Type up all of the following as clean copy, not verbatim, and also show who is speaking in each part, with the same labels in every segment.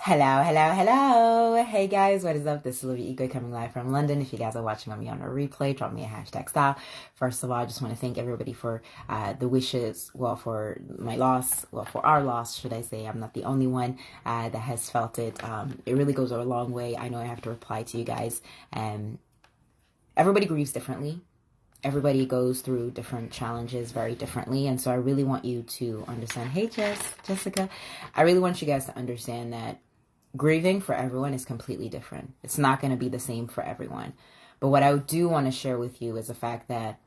Speaker 1: Hello, hello, hello. Hey guys, what is up? This is Olivia Igwe coming live from London. If you guys are watching on me on a replay, drop me a hashtag style. First of all, I just want to thank everybody for the wishes, for my loss, for our loss, should I say. I'm not the only one that has felt it. It really goes a long way. I know I have to reply to you guys. Everybody grieves differently. Everybody goes through different challenges very differently. And so I really want you to understand. Hey, Jessica. I really want you guys to understand that grieving for everyone is completely different. It's not going to be the same for everyone. But what I do want to share with you is the fact that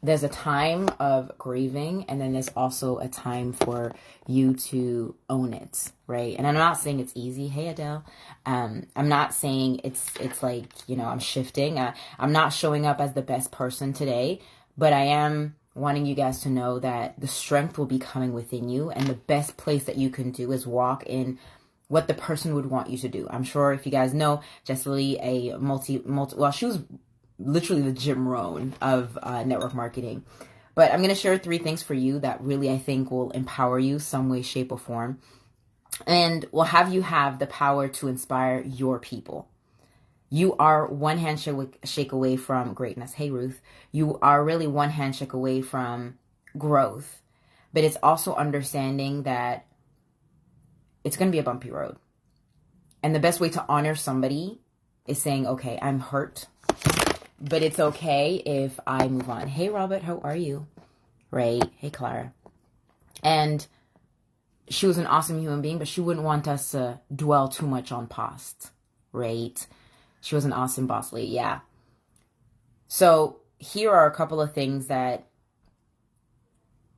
Speaker 1: there's a time of grieving, and then there's also a time for you to own it, right? And I'm not saying it's easy. Hey, Adele. I'm not saying it's like, I'm shifting. I'm not showing up as the best person today, but I am wanting you guys to know that the strength will be coming within you, and the best place that you can do is walk in what the person would want you to do. I'm sure if you guys know, Jessie Lee, she was literally the Jim Rohn of network marketing. But I'm going to share 3 things for you that really I think will empower you some way, shape, or form. And will have you have the power to inspire your people. You are one handshake away from greatness. Hey, Ruth. You are really one handshake away from growth. But it's also understanding that it's going to be a bumpy road. And the best way to honor somebody is saying, okay, I'm hurt, but it's okay if I move on. Hey, Robert, how are you? Right? Hey, Clara. And she was an awesome human being, but she wouldn't want us to dwell too much on past, right? She was an awesome boss lady, yeah. So here are a couple of things that,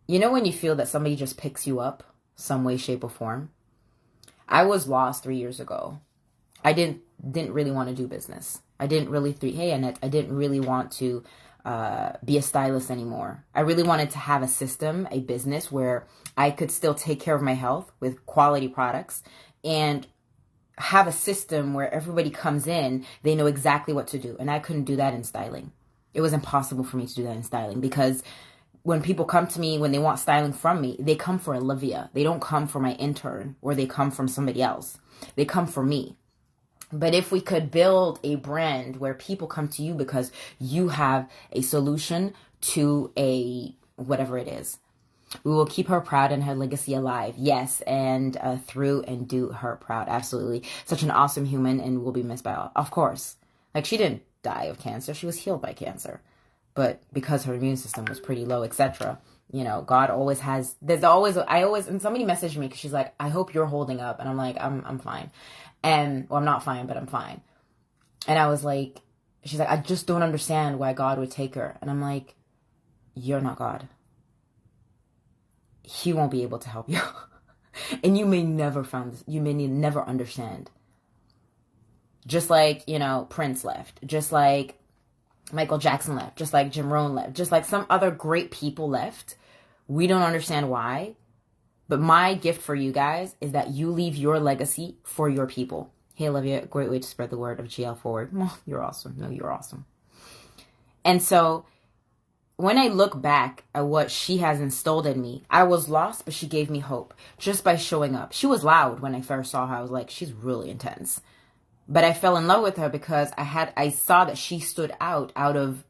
Speaker 1: when you feel that somebody just picks you up some way, shape, or form. I was lost 3 years ago. I didn't really want to do business. I didn't really, hey Annette, I didn't really want to be a stylist anymore. I really wanted to have a system, a business where I could still take care of my health with quality products and have a system where everybody comes in, they know exactly what to do. And I couldn't do that in styling. It was impossible for me to do that in styling because when people come to me, when they want styling from me, they come for Olivia. They don't come for my intern or they come from somebody else. They come for me. But if we could build a brand where people come to you because you have a solution to a whatever it is, we will keep her proud and her legacy alive. Yes, and through and do her proud. Absolutely. Such an awesome human and will be missed by all. Of course. Like she didn't die of cancer. She was healed by cancer. But because her immune system was pretty low, etc., God always has, and somebody messaged me because she's like, I hope you're holding up. And I'm like, I'm fine. And, I'm not fine, but I'm fine. And I was like, she's like, I just don't understand why God would take her. And I'm like, you're not God. He won't be able to help you. And you may never find this, you may never understand. Just like, Prince left, just like Michael Jackson left, just like Jim Rohn left, just like some other great people left. We don't understand why. But my gift for you guys is that you leave your legacy for your people. Hey, Olivia, great way to spread the word of GL forward. Oh, you're awesome. No, you're awesome. And so when I look back at what she has instilled in me, I was lost, but she gave me hope just by showing up. She was loud when I first saw her. I was like, she's really intense. But I fell in love with her because I saw that she stood out of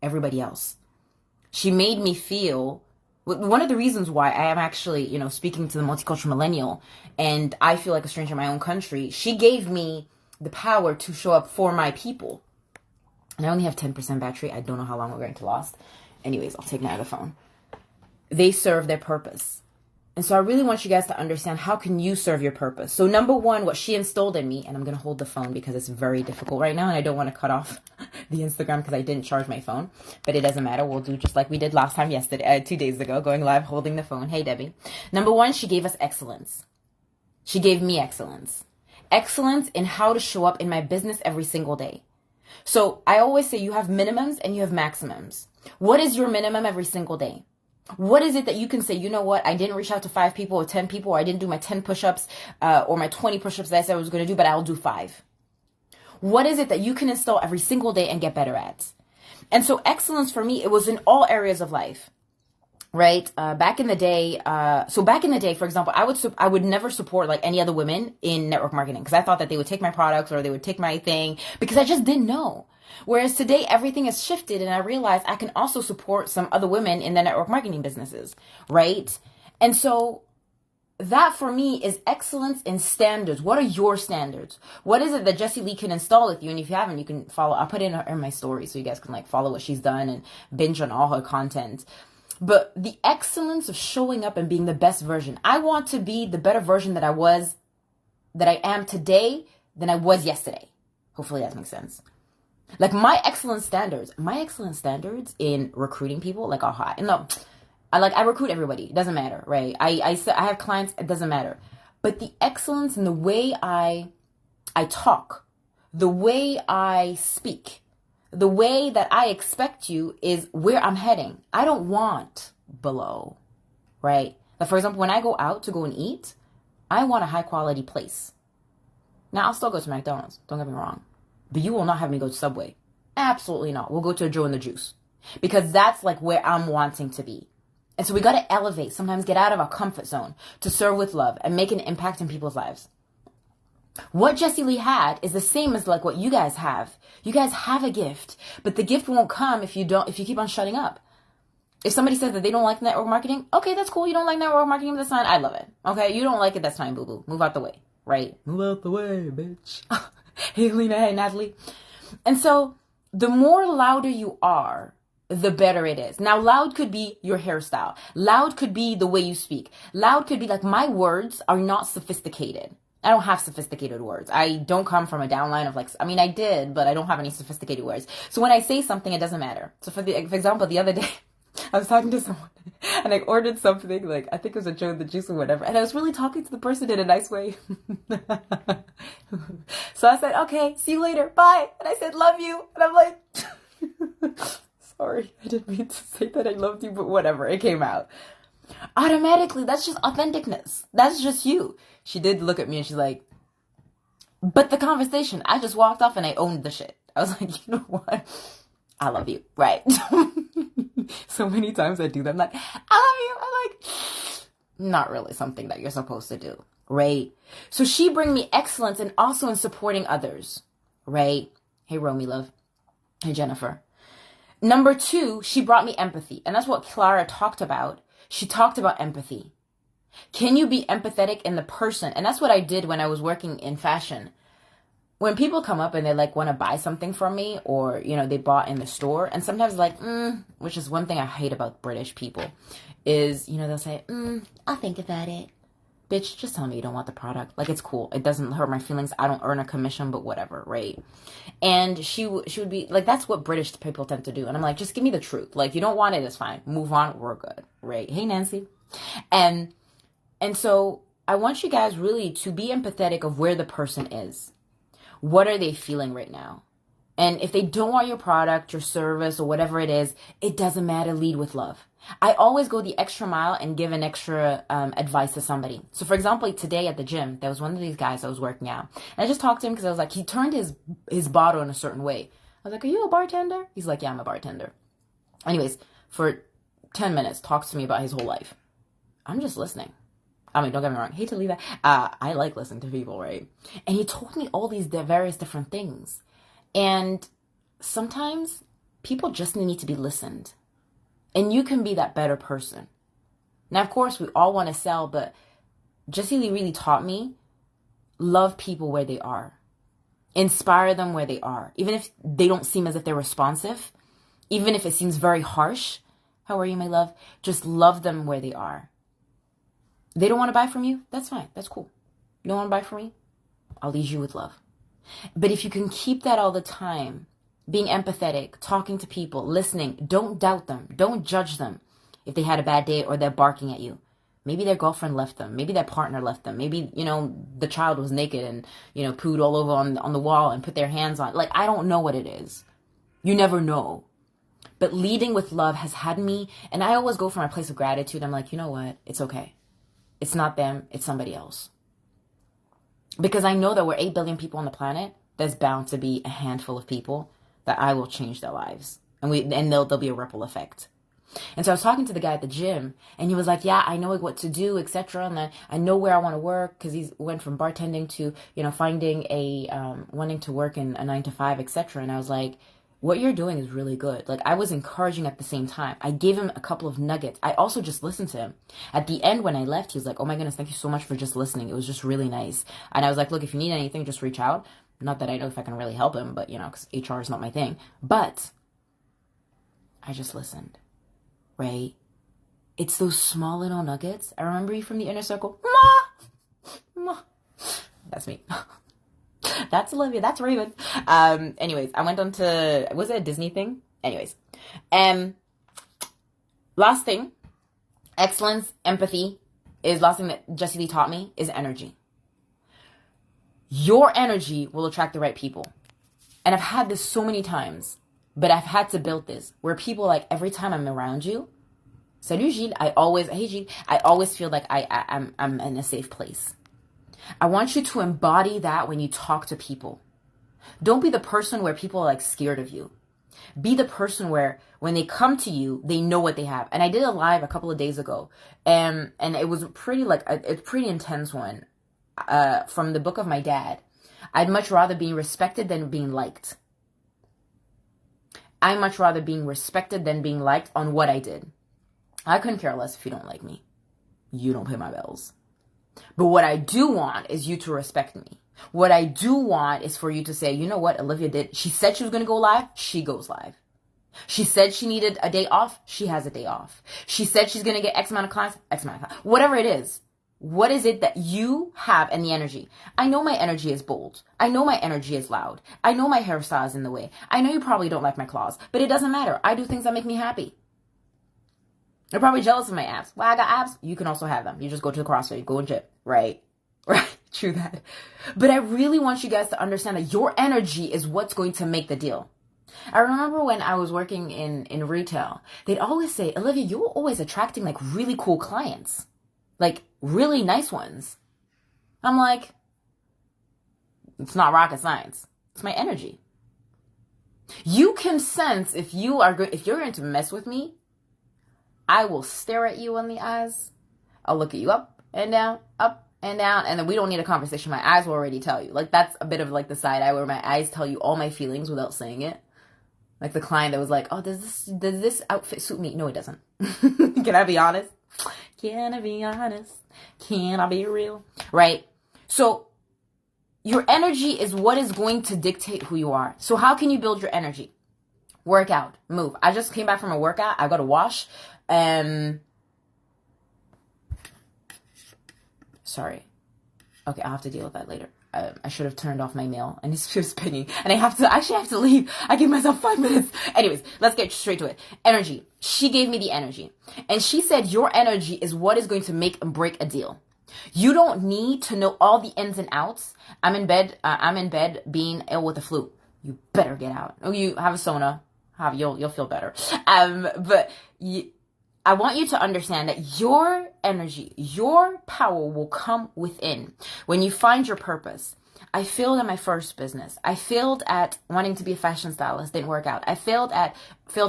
Speaker 1: everybody else. She made me feel, one of the reasons why I am actually, speaking to the multicultural millennial and I feel like a stranger in my own country, she gave me the power to show up for my people. And I only have 10% battery. I don't know how long we're going to last. Anyways, I'll take my other phone. They serve their purpose. And so I really want you guys to understand, how can you serve your purpose? So number one, what she instilled in me, and I'm going to hold the phone because it's very difficult right now. And I don't want to cut off the Instagram because I didn't charge my phone, but it doesn't matter. We'll do just like we did last time 2 days ago, going live, holding the phone. Hey, Debbie. Number one, she gave us excellence. She gave me excellence. Excellence in how to show up in my business every single day. So I always say you have minimums and you have maximums. What is your minimum every single day? What is it that you can say, you know what, I didn't reach out to 5 people or 10 people, or I didn't do my 10 push-ups or my 20 push-ups that I said I was going to do, but I'll do 5. What is it that you can install every single day and get better at? And so excellence for me, it was in all areas of life. right? Back in the day, for example, I would never support like any other women in network marketing because I thought that they would take my products or they would take my thing because I just didn't know. Whereas today everything has shifted and I realize I can also support some other women in the network marketing businesses, right? And so that for me is excellence in standards. What are your standards? What is it that Jessie Lee can install with you? And if you haven't, you can follow. I'll put it in my story so you guys can like follow what she's done and binge on all her content. But the excellence of showing up and being the best version. I want to be the better version that I am today than I was yesterday. Hopefully that makes sense. Like my excellence standards in recruiting people, like are high. No, I recruit everybody. It doesn't matter, right? I have clients. It doesn't matter. But the excellence in the way I talk, the way I speak, the way that I expect you is where I'm heading. I don't want below, right? Like for example, when I go out to go and eat, I want a high quality place. Now I'll still go to McDonald's. Don't get me wrong. But you will not have me go to Subway. Absolutely not. We'll go to a Joe and the Juice. Because that's like where I'm wanting to be. And so we got to elevate, sometimes get out of our comfort zone to serve with love and make an impact in people's lives. What Jessie Lee had is the same as like what you guys have. You guys have a gift, but the gift won't come if you keep on shutting up. If somebody says that they don't like network marketing, okay, that's cool. You don't like network marketing, that's fine. I love it. Okay, you don't like it, that's fine, boo-boo. Move out the way, right? Move out the way, bitch. Hey, Lena. Hey, Natalie. And so the more louder you are, the better it is. Now, loud could be your hairstyle. Loud could be the way you speak. Loud could be like my words are not sophisticated. I don't have sophisticated words. I don't come from a downline of like, I mean, I did, but I don't have any sophisticated words. So when I say something, it doesn't matter. So for example, the other day, I was talking to someone and I ordered something like, I think it was a Joe and the Juice or whatever. And I was really talking to the person in a nice way. So I said, okay, see you later. Bye. And I said, love you. And I'm like, sorry, I didn't mean to say that I loved you, but whatever. It came out. Automatically, that's just authenticness. That's just you. She did look at me and she's like, but the conversation, I just walked off and I owned the shit. I was like, you know what? I love you. Right. So many times I do that. I'm like, I love you. I'm like, not really something that you're supposed to do. Right. So she bring me excellence and also in supporting others. Right. Hey, Romy love. Hey, Jennifer. Number 2, she brought me empathy. And that's what Clara talked about. She talked about empathy. Can you be empathetic in the person? And that's what I did when I was working in fashion. When people come up and they like want to buy something from me or, you know, they bought in the store and sometimes like, which is one thing I hate about British people is, you know, they'll say, I'll think about it. Bitch, just tell me you don't want the product. Like, it's cool. It doesn't hurt my feelings. I don't earn a commission, but whatever, right? And she would be like, that's what British people tend to do. And I'm like, just give me the truth. Like, you don't want it, it's fine. Move on, we're good, right? Hey, Nancy. And so I want you guys really to be empathetic of where the person is. What are they feeling right now? And if they don't want your product, your service, or whatever it is, it doesn't matter. Lead with love. I always go the extra mile and give an extra advice to somebody. So, for example, today at the gym, there was one of these guys that was working out. And I just talked to him because I was like, he turned his bottle in a certain way. I was like, are you a bartender? He's like, yeah, I'm a bartender. Anyways, for 10 minutes, talks to me about his whole life. I'm just listening. I mean, don't get me wrong. Hate to leave that. I like listening to people, right? And he told me all these various different things. And sometimes people just need to be listened. And you can be that better person. Now, of course, we all want to sell, but Jessie Lee really taught me, love people where they are. Inspire them where they are. Even if they don't seem as if they're responsive. Even if it seems very harsh. How are you, my love? Just love them where they are. They don't want to buy from you? That's fine. That's cool. You don't want to buy from me? I'll lead you with love. But if you can keep that all the time, being empathetic, talking to people, listening, don't doubt them. Don't judge them if they had a bad day or they're barking at you. Maybe their girlfriend left them. Maybe their partner left them. Maybe, you know, the child was naked and, you know, pooed all over on the wall and put their hands on. Like, I don't know what it is. You never know. But leading with love has had me, and I always go from a place of gratitude. I'm like, you know what? It's okay. It's not them. It's somebody else. Because I know that we're 8 billion people on the planet. There's bound to be a handful of people that I will change their lives. And there'll be a ripple effect. And so I was talking to the guy at the gym, and he was like, yeah, I know what to do, etc. And I know where I want to work, because he went from bartending to, finding wanting to work in a 9 to 5, etc. And I was like, what you're doing is really good. Like, I was encouraging at the same time. I gave him a couple of nuggets. I also just listened to him. At the end, when I left, he was like, oh my goodness, thank you so much for just listening. It was just really nice. And I was like, look, if you need anything, just reach out. Not that I know if I can really help him, but, because HR is not my thing. But I just listened, right? It's those small little nuggets. I remember you from the inner circle. Ma! That's me. That's Olivia. That's Raven. Anyways, I went on to, was it a Disney thing? Anyways. Last thing, excellence, empathy is last thing that Jessie Lee taught me is energy. Your energy will attract the right people. And I've had this so many times, but I've had to build this where people like every time I'm around you, salut Gilles, hey Gilles, I always feel like I'm in a safe place. I want you to embody that when you talk to people. Don't be the person where people are like scared of you. Be the person where when they come to you, they know what they have. And I did a live a couple of days ago, and it was pretty it's pretty intense one from the book of my dad. I'd much rather being respected than being liked. I much rather being respected than being liked on what I did. I couldn't care less if you don't like me. You don't pay my bills. But what I do want is you to respect me. What I do want is for you to say, you know what Olivia did? She said she was going to go live. She goes live. She said she needed a day off. She has a day off. She said she's going to get X amount of clients. X amount of clients. Whatever it is. What is it that you have and the energy? I know my energy is bold. I know my energy is loud. I know my hairstyle is in the way. I know you probably don't like my claws, but it doesn't matter. I do things that make me happy. You're probably jealous of my abs. Well, I got abs. You can also have them. You just go to the CrossFit, go and gym, right? Right. True that. But I really want you guys to understand that your energy is what's going to make the deal. I remember when I was working in retail, they'd always say, Olivia, you're always attracting like really cool clients, like really nice ones. I'm like, it's not rocket science. It's my energy. You can sense if you're going to mess with me. I will stare at you in the eyes. I'll look at you up and down, and then we don't need a conversation. My eyes will already tell you. Like, that's a bit of like the side eye where my eyes tell you all my feelings without saying it. Like the client that was like, oh, does this outfit suit me? No, it doesn't. Can I be honest? Can I be honest? Can I be real? Right? So your energy is what is going to dictate who you are. So how can you build your energy? Work out, move. I just came back from a workout. I got to wash. Sorry. Okay, I'll have to deal with that later. I should have turned off my mail, and it's just pinging, and I have to leave. I give myself 5 minutes. Anyways, let's get straight to it. Energy. She gave me the energy, and she said your energy is what is going to make and break a deal. You don't need to know all the ins and outs. I'm in bed being ill with the flu. You better get out. Oh, you have a sauna. You'll feel better. I want you to understand that your energy, your power will come within when you find your purpose. I failed at my first business. I failed at wanting to be a fashion stylist. Didn't work out. I failed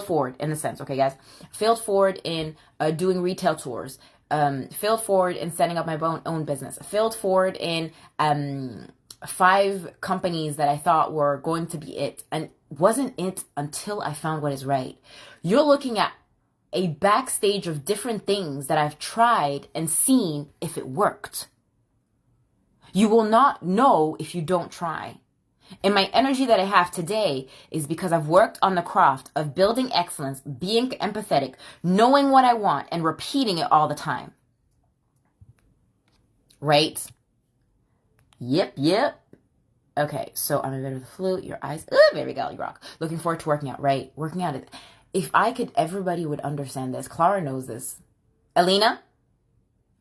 Speaker 1: forward in the sense, okay, guys? Failed forward in doing retail tours. Failed forward in setting up my own business. Failed forward in 5 companies that I thought were going to be it. And wasn't it until I found what is right. You're looking at a backstage of different things that I've tried and seen if it worked. You will not know if you don't try. And my energy that I have today is because I've worked on the craft of building excellence, being empathetic, knowing what I want, and repeating it all the time. Right? Yep. Okay, so I'm in bed with the flu, your eyes, there we go, you rock. Looking forward to working out, right? Working out. If everybody would understand this. Clara knows this. Alina,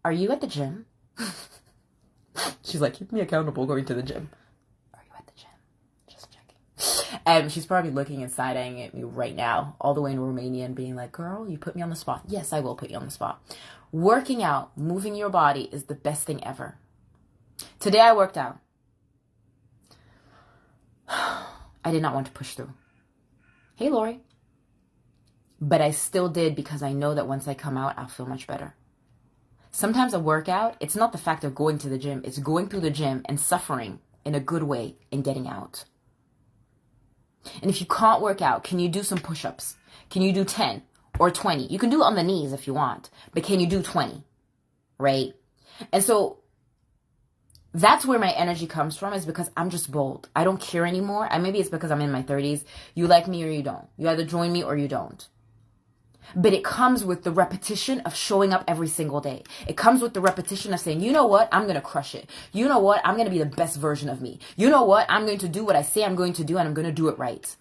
Speaker 1: are you at the gym? She's like, keep me accountable going to the gym. Are you at the gym? Just checking. She's probably looking and side-eyeing at me right now, all the way in Romania, and being like, girl, you put me on the spot. Yes, I will put you on the spot. Working out, moving your body is the best thing ever. Today I worked out. I did not want to push through. Hey, Lori. But I still did because I know that once I come out, I'll feel much better. Sometimes a workout, it's not the fact of going to the gym. It's going through the gym and suffering in a good way and getting out. And if you can't work out, can you do some push-ups? Can you do 10 or 20? You can do it on the knees if you want, but can you do 20? Right? And so that's where my energy comes from, is because I'm just bold. I don't care anymore. Maybe it's because I'm in my 30s. You like me or you don't. You either join me or you don't. But it comes with the repetition of showing up every single day. It comes with the repetition of saying, you know what? I'm going to crush it. You know what? I'm going to be the best version of me. You know what? I'm going to do what I say I'm going to do, and I'm going to do it right.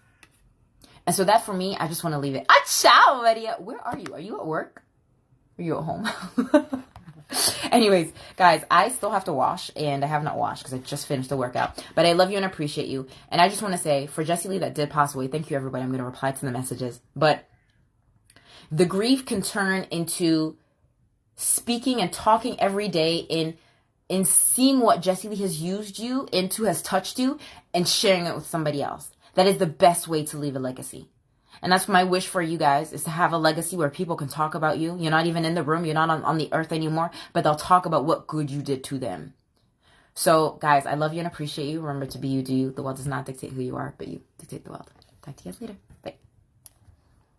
Speaker 1: And so that for me, I just want to leave it. Ciao, Maria. Where are you? Are you at work? Are you at home? Anyways, guys, I still have to wash, and I have not washed because I just finished the workout. But I love you and appreciate you. And I just want to say, for Jessie Lee that did pass away, thank you, everybody. I'm going to reply to the messages. But the grief can turn into speaking and talking every day in seeing what Jessie Lee has used you into, has touched you, and sharing it with somebody else. That is the best way to leave a legacy. And that's my wish for you guys, is to have a legacy where people can talk about you. You're not even in the room. You're not on the earth anymore, but they'll talk about what good you did to them. So, guys, I love you and appreciate you. Remember to be you, do you. The world does not dictate who you are, but you dictate the world. Talk to you guys later. Bye.